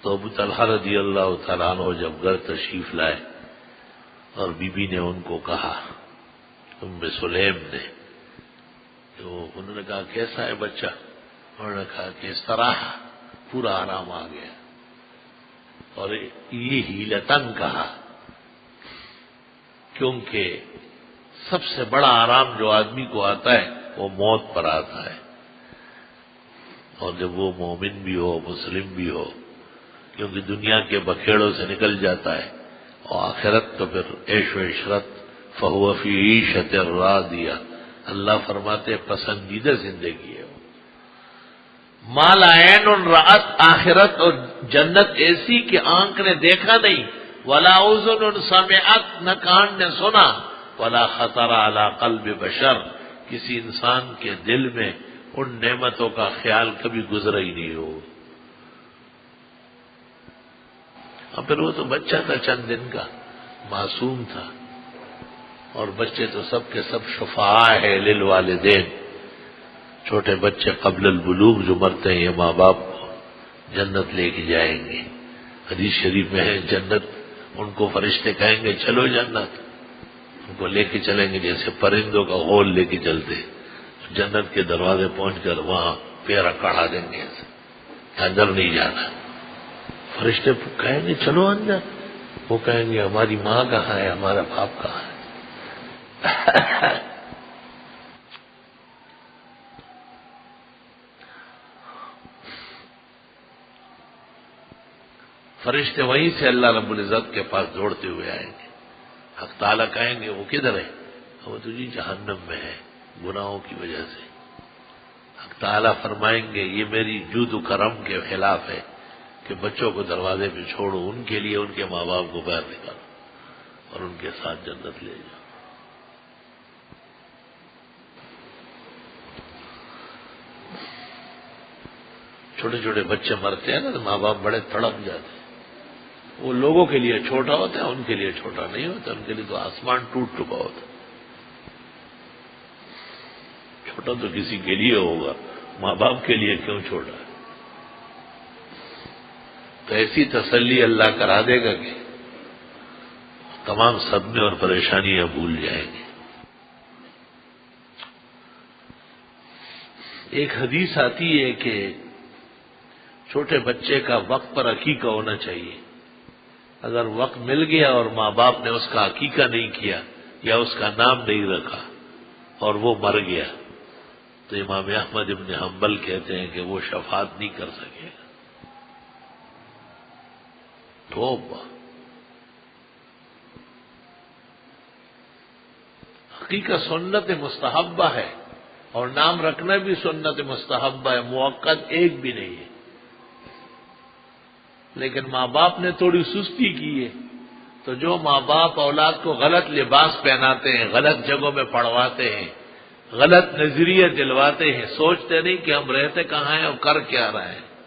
تو ابو طلحہ رضی اللہ تعالیٰ عنہ جب گھر تشریف لائے اور بی بی نے ان کو کہا، ام سلیم نے، تو انہوں نے کہا کیسا ہے بچہ؟ انہوں نے کہا کہ اس طرح پورا آرام آ گیا، اور یہ ہیلتن کہا، کیونکہ سب سے بڑا آرام جو آدمی کو آتا ہے وہ موت پر آتا ہے، اور جب وہ مومن بھی ہو، مسلم بھی ہو، کیونکہ دنیا کے بکھیڑوں سے نکل جاتا ہے، اور آخرت تو پھر عیش و عشرت، فہو فی عیشۃ راضیہ، اللہ فرماتے پسندیدہ زندگی ہے۔ مالا عین رأت، آخرت اور جنت ایسی کہ آنکھ نے دیکھا نہیں، ولا اذن سمعت، نہ کان نے سنا، ولا خطر علی قلب بشر، کسی انسان کے دل میں ان نعمتوں کا خیال کبھی گزرا ہی نہیں ہو۔ اور پھر وہ تو بچہ تھا چند دن کا، معصوم تھا، اور بچے تو سب کے سب شفعاء ہے للوالدین۔ چھوٹے بچے قبل البلوغ جو مرتے ہیں یہ ماں باپ کو جنت لے کے جائیں گے۔ حدیث شریف میں ہے جنت ان کو فرشتے کہیں گے چلو جنت، ان کو لے کے چلیں گے جیسے پرندوں کا غول لے کے چلتے، جنت کے دروازے پہنچ کر وہاں پیرا کڑھا دیں گے، اندر نہیں جانا۔ فرشتے کہیں گے چلو اندر، وہ کہیں گے ہماری ماں کہاں ہے، ہمارا باپ کہاں ہے؟ فرشتے وہیں سے اللہ رب العزت کے پاس دوڑتے ہوئے آئیں گے۔ حق تعالیٰ کہیں گے وہ کدھر ہے؟ وہ تجھے جہنم میں ہے گناہوں کی وجہ سے۔ حق تعالیٰ فرمائیں گے یہ میری جود و کرم کے خلاف ہے کہ بچوں کو دروازے پہ چھوڑو، ان کے لیے ان کے ماں باپ کو باہر نکالو اور ان کے ساتھ جنت لے جاؤ۔ چھوٹے چھوٹے بچے مرتے ہیں نا تو ماں باپ بڑے تڑپ جاتے ہیں۔ وہ لوگوں کے لیے چھوٹا ہوتا ہے، ان کے لیے چھوٹا نہیں ہوتا، ان کے لیے تو آسمان ٹوٹ چکا ہوتا ہے۔ چھوٹا تو کسی کے لیے ہوگا، ماں باپ کے لیے کیوں چھوٹا ہے؟ تو ایسی تسلی اللہ کرا دے گا کہ تمام صدمے اور پریشانیاں بھول جائیں گے۔ ایک حدیث آتی ہے کہ چھوٹے بچے کا وقت پر عقیقہ ہونا چاہیے۔ اگر وقت مل گیا اور ماں باپ نے اس کا عقیقہ نہیں کیا یا اس کا نام نہیں رکھا اور وہ مر گیا تو امام احمد ابن حنبل کہتے ہیں کہ وہ شفاعت نہیں کر سکے گا۔ توبہ! عقیقہ سنت مستحبہ ہے اور نام رکھنا بھی سنت مستحبہ ہے، موقت ایک بھی نہیں ہے۔ لیکن ماں باپ نے تھوڑی سستی کی ہے تو جو ماں باپ اولاد کو غلط لباس پہناتے ہیں، غلط جگہوں میں پڑھواتے ہیں، غلط نظریے دلواتے ہیں، سوچتے نہیں کہ ہم رہتے کہاں ہیں اور کر کیا رہے ہیں۔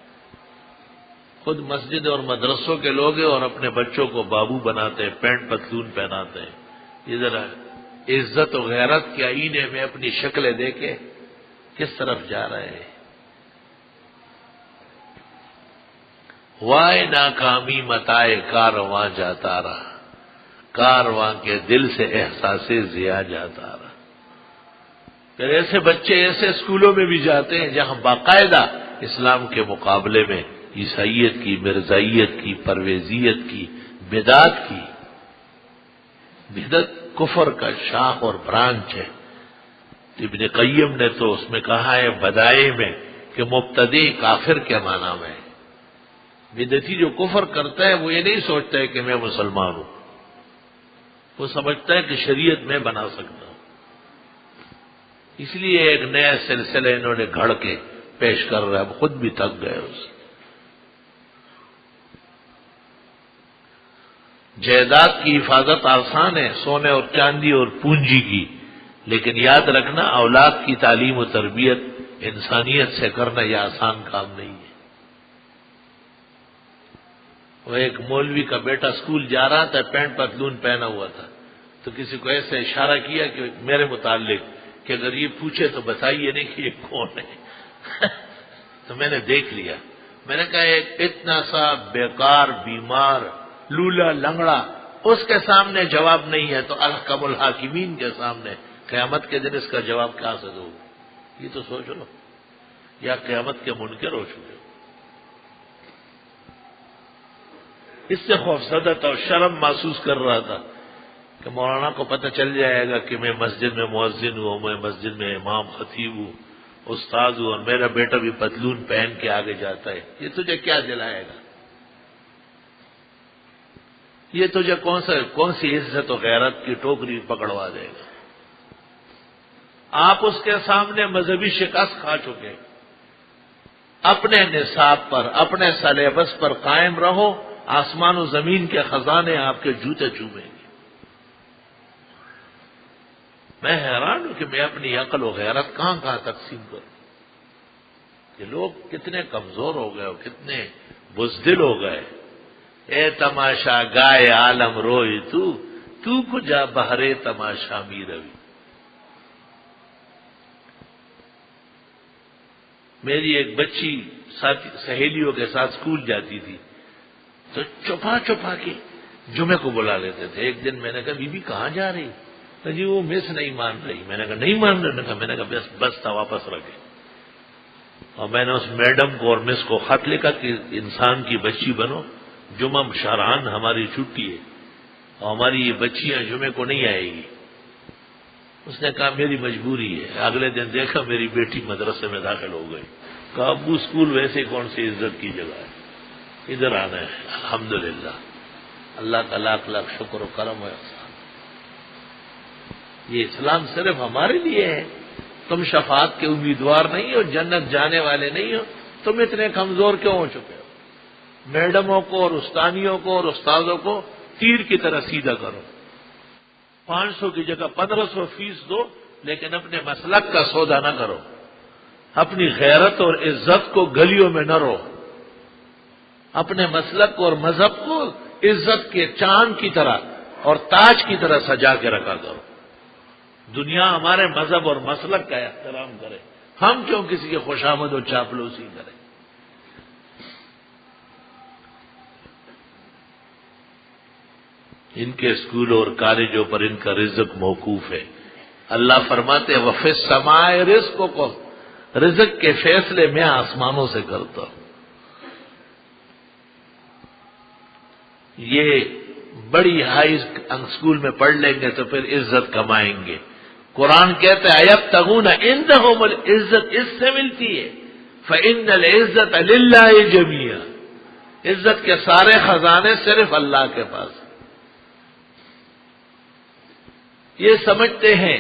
خود مسجد اور مدرسوں کے لوگ ہیں اور اپنے بچوں کو بابو بناتے ہیں، پینٹ پتلون پہناتے ہیں۔ ادھر عزت و غیرت کے آئینے میں اپنی شکلیں دیکھے کس طرف جا رہے ہیں۔ وائے ناکامی متائے کارواں جاتا رہا، کارواں کے دل سے احساس ضیاء جاتا رہا۔ پھر ایسے بچے ایسے اسکولوں میں بھی جاتے ہیں جہاں باقاعدہ اسلام کے مقابلے میں عیسائیت کی، مرزائیت کی، پرویزیت کی، بدعت کی۔ بدعت کفر کا شاخ اور برانچ ہے۔ ابن قیم نے تو اس میں کہا ہے بدائے میں کہ مبتدی کافر کے معنی میں ہے۔ بدعتی جو کفر کرتا ہے وہ یہ نہیں سوچتا ہے کہ میں مسلمان ہوں، وہ سمجھتا ہے کہ شریعت میں بنا سکتا ہوں۔ اس لیے ایک نیا سلسلہ انہوں نے گھڑ کے پیش کر رہا ہے، اب خود بھی تھک گئے اس۔ جائیداد کی حفاظت آسان ہے، سونے اور چاندی اور پونجی کی، لیکن یاد رکھنا اولاد کی تعلیم و تربیت انسانیت سے کرنا یہ آسان کام نہیں ہے۔ وہ ایک مولوی کا بیٹا اسکول جا رہا تھا، پینٹ پتلون پہنا ہوا تھا، تو کسی کو ایسے اشارہ کیا کہ میرے متعلق کہ اگر یہ پوچھے تو بتائیے نہیں کہ یہ کون ہے۔ تو میں نے دیکھ لیا، میں نے کہا ایک اتنا سا بیکار بیمار لولا لنگڑا اس کے سامنے جواب نہیں ہے تو احکم الحاکمین کے سامنے قیامت کے دن اس کا جواب کیا سے دو؟ یہ تو سوچ لو، یا قیامت کے منکر ہو چکے ہو۔ اس سے خوفزدہ اور شرم محسوس کر رہا تھا کہ مولانا کو پتہ چل جائے گا کہ میں مسجد میں مؤذن ہوں، میں مسجد میں امام خطیب ہوں، استاد ہوں، اور میرا بیٹا بھی پتلون پہن کے آگے جاتا ہے۔ یہ تجھے کیا دلائے گا؟ یہ تجھے کون سی عزت و غیرت کی ٹوکری پکڑوا دے گا؟ آپ اس کے سامنے مذہبی شکست کھا چکے۔ اپنے نصاب پر، اپنے سلیبس پر قائم رہو، آسمان و زمین کے خزانے آپ کے جوتے چومیں گے۔ میں حیران ہوں کہ میں اپنی عقل و غیرت کہاں کہاں تقسیم کروں۔ کہ لوگ کتنے کمزور ہو گئے اور کتنے بزدل ہو گئے۔ اے تماشا گائے عالم روئی تو کجا بہرے تماشا می روی۔ میری ایک بچی سہیلیوں کے ساتھ اسکول جاتی تھی تو چھپا چھپا کے جمعے کو بلا لیتے تھے۔ ایک دن میں نے کہا بی بی کہاں جا رہی؟ تو جی وہ مس نہیں مان رہی۔ میں نے کہا نہیں مان رہی؟ میں نے کہا بس تھا، واپس رکھے۔ اور میں نے اس میڈم کو اور مس کو خط لکھا کہ انسان کی بچی بنو، جمعہ شارحان ہماری چھٹی ہے اور ہماری یہ بچیاں جمعے کو نہیں آئے گی۔ اس نے کہا میری مجبوری ہے۔ اگلے دن دیکھا میری بیٹی مدرسے میں داخل ہو گئی۔ کہا ابو اسکول ویسے کون سی عزت کی جگہ ہے، ادھر آنا ہے۔ الحمدللہ، اللہ کا لاکھ لاکھ شکر و کرم ہے۔ یہ اسلام صرف ہمارے لیے ہے۔ تم شفاعت کے امیدوار نہیں ہو، جنت جانے والے نہیں ہو، تم اتنے کمزور کیوں ہو چکے ہو؟ میڈموں کو اور استانیوں کو اور استاذوں کو تیر کی طرح سیدھا کرو۔ 500 کی جگہ 1500 فیس دو، لیکن اپنے مسلک کا سودا نہ کرو۔ اپنی غیرت اور عزت کو گلیوں میں نہ رو، اپنے مسلک اور مذہب کو عزت کے چاند کی طرح اور تاج کی طرح سجا کے رکھا کرو۔ دنیا ہمارے مذہب اور مسلک کا احترام کرے، ہم کیوں کسی کی خوشامد اور چاپلوسی کریں؟ ان کے اسکولوں اور کالجوں پر ان کا رزق موقوف ہے۔ اللہ فرماتے ہیں وَفِي السَّمَاءِ رِزْقُكُمْ، رزق کے فیصلے میں آسمانوں سے کرتا ہوں۔ یہ بڑی ہائی اسکول میں پڑھ لیں گے تو پھر عزت کمائیں گے۔ قرآن کہتا ہے یبتغون عندهم العزت، اس سے ملتی ہے، فإن العزت للہ جمیعا، عزت کے سارے خزانے صرف اللہ کے پاس۔ یہ سمجھتے ہیں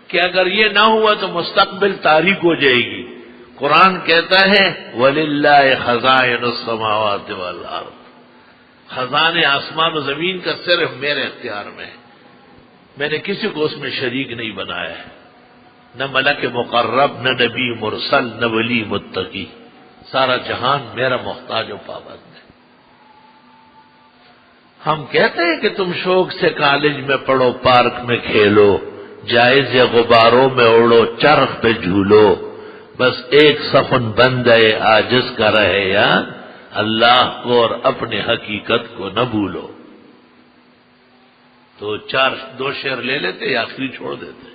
کہ اگر یہ نہ ہوا تو مستقبل تاریک ہو جائے گی۔ قرآن کہتا ہے وَلِلَّهِ خَزَائِنُ السَّمَاوَاتِ وَالْأَرْضِ، خزانے آسمان و زمین کا صرف میرے اختیار میں ہے، میں نے کسی کو اس میں شریک نہیں بنایا ہے، نہ ملک مقرب، نہ نبی مرسل، نہ ولی متقی، سارا جہان میرا محتاج و پابند ہے۔ ہم کہتے ہیں کہ تم شوق سے کالج میں پڑھو، پارک میں کھیلو، جائز غباروں میں اڑو، چرخ پہ جھولو، بس ایک سخن بندے عاجز کا رہے یاد، اللہ کو اور اپنے حقیقت کو نہ بھولو۔ تو دو شعر لے لیتے یا آخری چھوڑ دیتے۔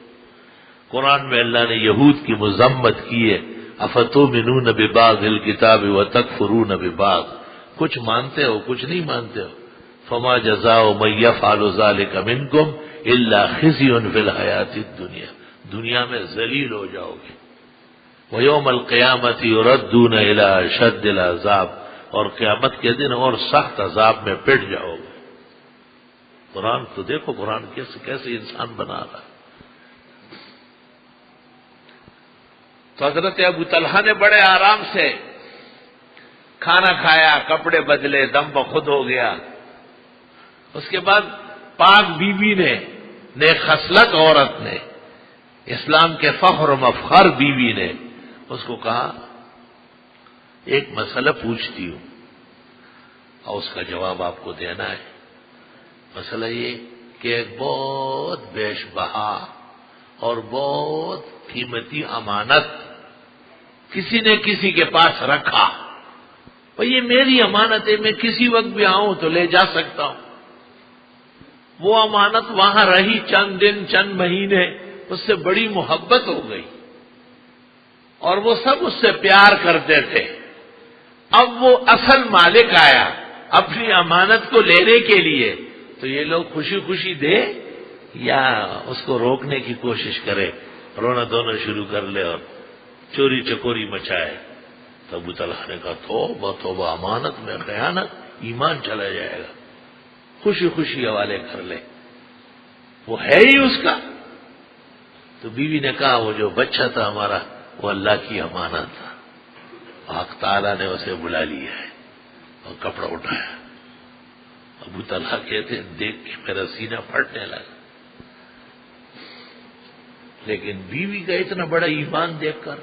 قرآن میں اللہ نے یہود کی مذمت کی ہے، افتؤمنون ببعض الکتاب وتکفرون ببعض، کچھ مانتے ہو کچھ نہیں مانتے ہو، فما جزاء من یفعل ذلک منکم الا خزی فی الحیاۃ الدنیا، دنیا میں ذلیل ہو جاؤ گے، ویوم القیامۃ یردون الی اشد العذاب، اور قیامت کے دن اور سخت عذاب میں پٹ جاؤ گے۔ قرآن تو دیکھو، قرآن کیسے انسان بنا رہا ہے۔ تو حضرت ابو طلحہ نے بڑے آرام سے کھانا کھایا، کپڑے بدلے، دم بخود ہو گیا۔ اس کے بعد پاک بیوی نے، نیک خصلت عورت نے، اسلام کے فخر و مفخر بیوی نے اس کو کہا ایک مسئلہ پوچھتی ہوں اور اس کا جواب آپ کو دینا ہے۔ مسئلہ یہ کہ ایک بہت بیش بہا اور بہت قیمتی امانت کسی نے کسی کے پاس رکھا، اور یہ میری امانت ہے، میں کسی وقت بھی آؤں تو لے جا سکتا ہوں۔ وہ امانت وہاں رہی چند دن، چند مہینے، اس سے بڑی محبت ہو گئی اور وہ سب اس سے پیار کرتے تھے۔ اب وہ اصل مالک آیا اپنی امانت کو لینے کے لیے، تو یہ لوگ خوشی خوشی دے یا اس کو روکنے کی کوشش کرے، رونا دھونا شروع کر لے اور چوری چکوری مچائے۔ تو ابو طلحہ نے کہا توبہ توبہ، امانت میں خیانت، ایمان چلا جائے گا، خوشی خوشی حوالے کر لے، وہ ہے ہی اس کا۔ تو بیوی نے کہا وہ جو بچہ تھا ہمارا وہ اللہ کی امانت تھا، حق تعالیٰ نے اسے بلا لیا ہے، اور کپڑا اٹھایا۔ ابو طلحہ کہتے ہیں دیکھ کے میرا سینہ پھٹنے لگا، لیکن بیوی کا اتنا بڑا ایمان دیکھ کر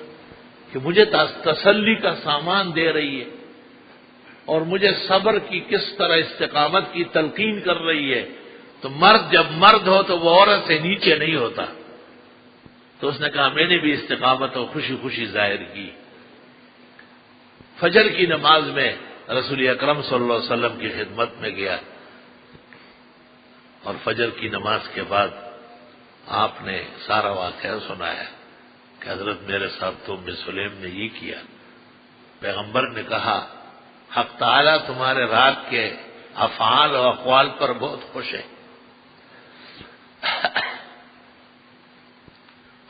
کہ مجھے تسلی کا سامان دے رہی ہے اور مجھے صبر کی کس طرح استقامت کی تلقین کر رہی ہے، تو مرد جب مرد ہو تو وہ عورت سے نیچے نہیں ہوتا۔ تو اس نے کہا میں نے بھی استقامت اور خوشی خوشی ظاہر کی۔ فجر کی نماز میں رسول اکرم صلی اللہ علیہ وسلم کی خدمت میں گیا، اور فجر کی نماز کے بعد آپ نے سارا واقعہ سنایا کہ حضرت میرے ساتھ تو ام سلیم نے یہ کیا۔ پیغمبر نے کہا حق تعالیٰ تمہارے رات کے افعال و اقوال پر بہت خوش ہے،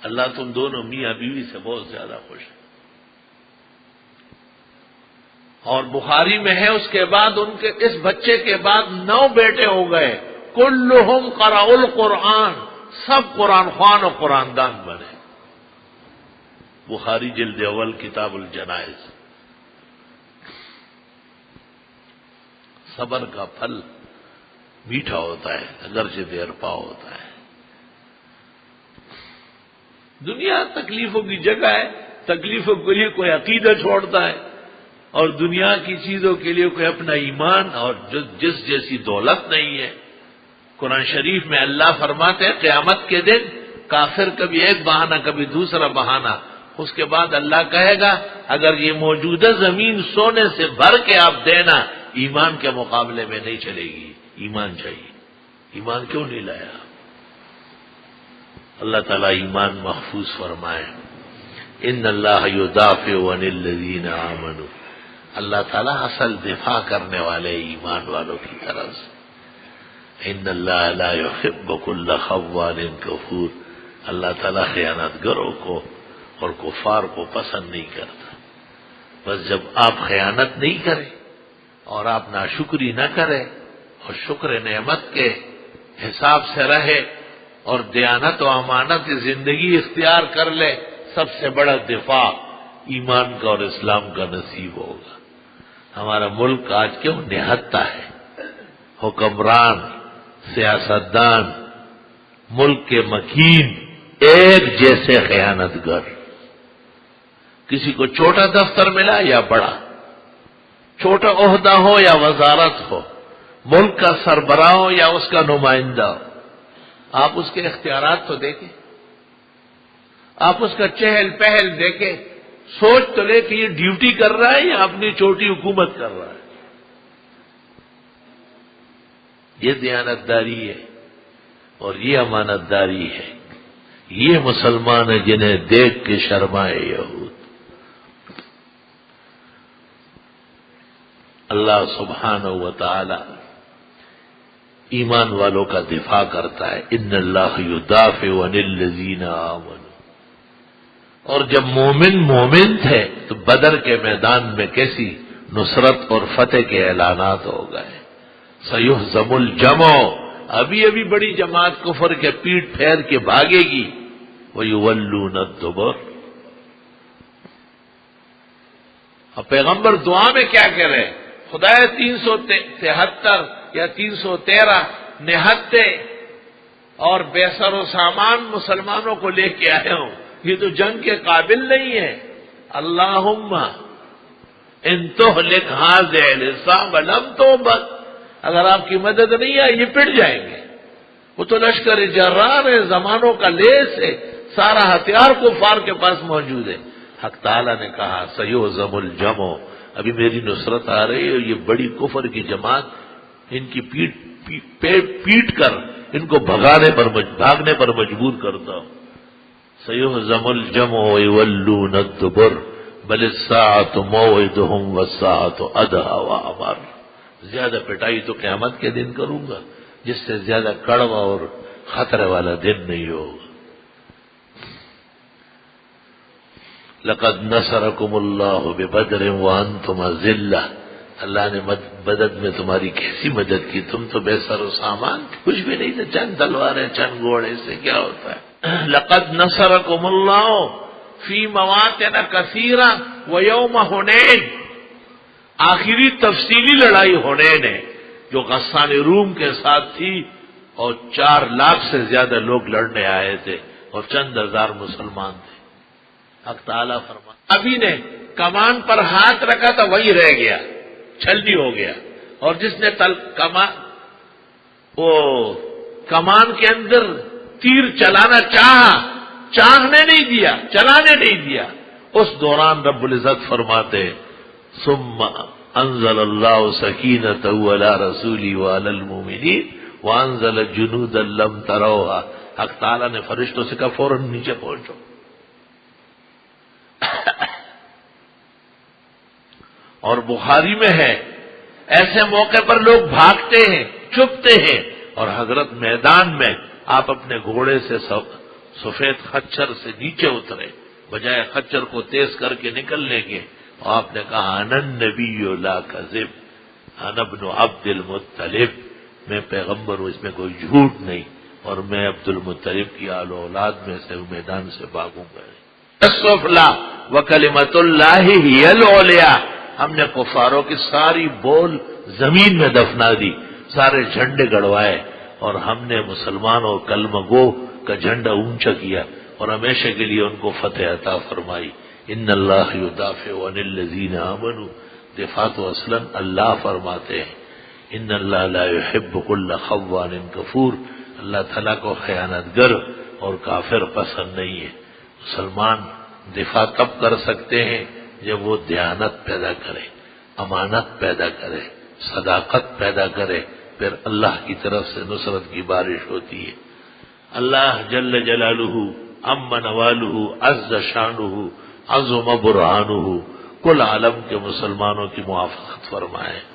اللہ تم دونوں میاں بیوی سے بہت زیادہ خوش ہے۔ اور بخاری میں ہے اس کے بعد ان کے اس بچے کے بعد 9 بیٹے ہو گئے، کلہم قرأوا القرآن، سب قرآن خوان و قرآن دان بنے۔ بخاری جلد اول کتاب الجنائز۔ صبر کا پھل میٹھا ہوتا ہے اگرچہ دیر پا ہوتا ہے۔ دنیا تکلیفوں کی جگہ ہے، تکلیفوں کے لیے کوئی عقیدہ چھوڑتا ہے، اور دنیا کی چیزوں کے لیے کوئی اپنا ایمان اور جس جیسی دولت نہیں ہے۔ قرآن شریف میں اللہ فرماتے ہیں قیامت کے دن کافر کبھی ایک بہانہ کبھی دوسرا بہانہ، اس کے بعد اللہ کہے گا اگر یہ موجودہ زمین سونے سے بھر کے آپ دینا، ایمان کے مقابلے میں نہیں چلے گی، ایمان چاہیے۔ ایمان کیوں نہیں لایا؟ اللہ تعالیٰ ایمان محفوظ فرمائے. ان اللہ یدافع عن الذین آمنوا، اللہ تعالیٰ اصل دفاع کرنے والے ایمان والوں کی طرف سے. ان اللہ لا يحب كل خوان کفور، اللہ تعالیٰ خیانت گروں کو اور کفار کو پسند نہیں کرتا. بس جب آپ خیانت نہیں کریں اور آپ ناشکری نہ کریں اور شکر نعمت کے حساب سے رہے اور دیانت و امانت کی زندگی اختیار کر لے، سب سے بڑا دفاع ایمان کا اور اسلام کا نصیب ہوگا. ہمارا ملک آج کیوں نہتا ہے؟ حکمران، سیاستدان، ملک کے مکین ایک جیسے خیانت گر. کسی کو چھوٹا دفتر ملا یا بڑا، چھوٹا عہدہ ہو یا وزارت ہو، ملک کا سربراہ ہو یا اس کا نمائندہ ہو، آپ اس کے اختیارات تو دیکھیں، آپ اس کا چہل پہل دیکھیں، سوچ تو لے کہ یہ ڈیوٹی کر رہا ہے یا اپنی چھوٹی حکومت کر رہا ہے. یہ دیانتداری ہے اور یہ امانت داری ہے. یہ مسلمان ہیں جنہیں دیکھ کے شرمائے یہود. اللہ سبحانہ و تعالی ایمان والوں کا دفاع کرتا ہے. ان اللہ یدافع عن الذین آمنوا. اور جب مومن تھے تو بدر کے میدان میں کیسی نصرت اور فتح کے اعلانات ہو گئے. سیہزم الجمع، ابھی بڑی جماعت کفر کے پیٹ پھیر کے بھاگے گی. ویولون الدبر. اور پیغمبر دعا میں کیا کہہ رہے؟ خدایا 373 یا 313 نہتے اور بے سر و سامان مسلمانوں کو لے کے آئے ہوں، یہ تو جنگ کے قابل نہیں ہے. اللہم ان تہلک ھذہ الاسلام ولم توبت، اگر آپ کی مدد نہیں ہے یہ پٹ جائیں گے. وہ تو لشکر جرار ہے، زمانوں کا لیس ہے، سارا ہتھیار کفار کے پاس موجود ہے. حق تعالیٰ نے کہا سیہزم الجمع، ابھی میری نصرت آ رہی ہے، یہ بڑی کفر کی جماعت ان کی پیٹ کر ان کو بھاگنے پر مجبور کرتا ہوں. سیہزم الجمع ویولون الدبر بل الساعۃ موعدہم والساعۃ ادھیٰ وامر. زیادہ پٹائی تو قیامت کے دن کروں گا، جس سے زیادہ کڑوا اور خطرے والا دن نہیں ہوگا. لقد نصرکم اللہ ببدر وانتم اذلہ، اللہ نے بدر میں تمہاری کیسی مدد کی، تم تو بے سر و سامان تھے، کچھ بھی نہیں تھے، چند تلواریں چند گھوڑے سے کیا ہوتا ہے. لقد نصرکم اللہ فی مواطن کثیرہ ویوم حنین، آخری تفصیلی لڑائی حنین ہے جو غسان روم کے ساتھ تھی اور 4 لاکھ سے زیادہ لوگ لڑنے آئے تھے اور چند ہزار مسلمان تھے. حق تعالیٰ فرماتا ابھی نے کمان پر ہاتھ رکھا تھا وہی رہ گیا، چھلنی ہو گیا، اور جس نے کمان کے اندر تیر چلانا چاہنے نہیں دیا، چلانے نہیں دیا، اس دوران رب العزت فرماتے ثم انزل اللہ سکینتہ علی رسولہ وعلی المؤمنین وانزل جنودا لم تروها. حق تعالیٰ نے فرشتوں سے کہا فوراً نیچے پہنچو. اور بخاری میں ہے ایسے موقع پر لوگ بھاگتے ہیں، چھپتے ہیں، اور حضرت میدان میں آپ اپنے گھوڑے سے سفید خچر سے نیچے اترے، بجائے خچر کو تیز کر کے نکلنے کے، اور آپ نے کہا انا النبی لا کذب انا ابن عبد المطلب، میں پیغمبر ہوں، اس میں کوئی جھوٹ نہیں، اور میں عبد المطلب کی آل و اولاد میں سے میدان سے بھاگوں گا. السفلی وکلمۃ اللہ ہی العلیٰ، ہم نے کفاروں کی ساری بول زمین میں دفنا دی، سارے جھنڈے گڑوائے، اور ہم نے مسلمان اور کلمہ گو کا جھنڈا اونچا کیا اور ہمیشہ کے لیے ان کو فتح عطا فرمائی. ان اللہ یدافع عن الذین آمنوا، دفاع تو اصلا اللہ فرماتے ہیں. ان اللہ لا يحب كل خوان کفور، اللہ تعالیٰ کو خیانت گر اور کافر پسند نہیں ہے. مسلمان دفاع تب کر سکتے ہیں جب وہ دیانت پیدا کرے، امانت پیدا کرے، صداقت پیدا کرے، پھر اللہ کی طرف سے نصرت کی بارش ہوتی ہے۔ اللہ جل جلالہ عم نوالہ عز شانہ عظم برہانہ کل عالم کے مسلمانوں کی موافقت فرمائے۔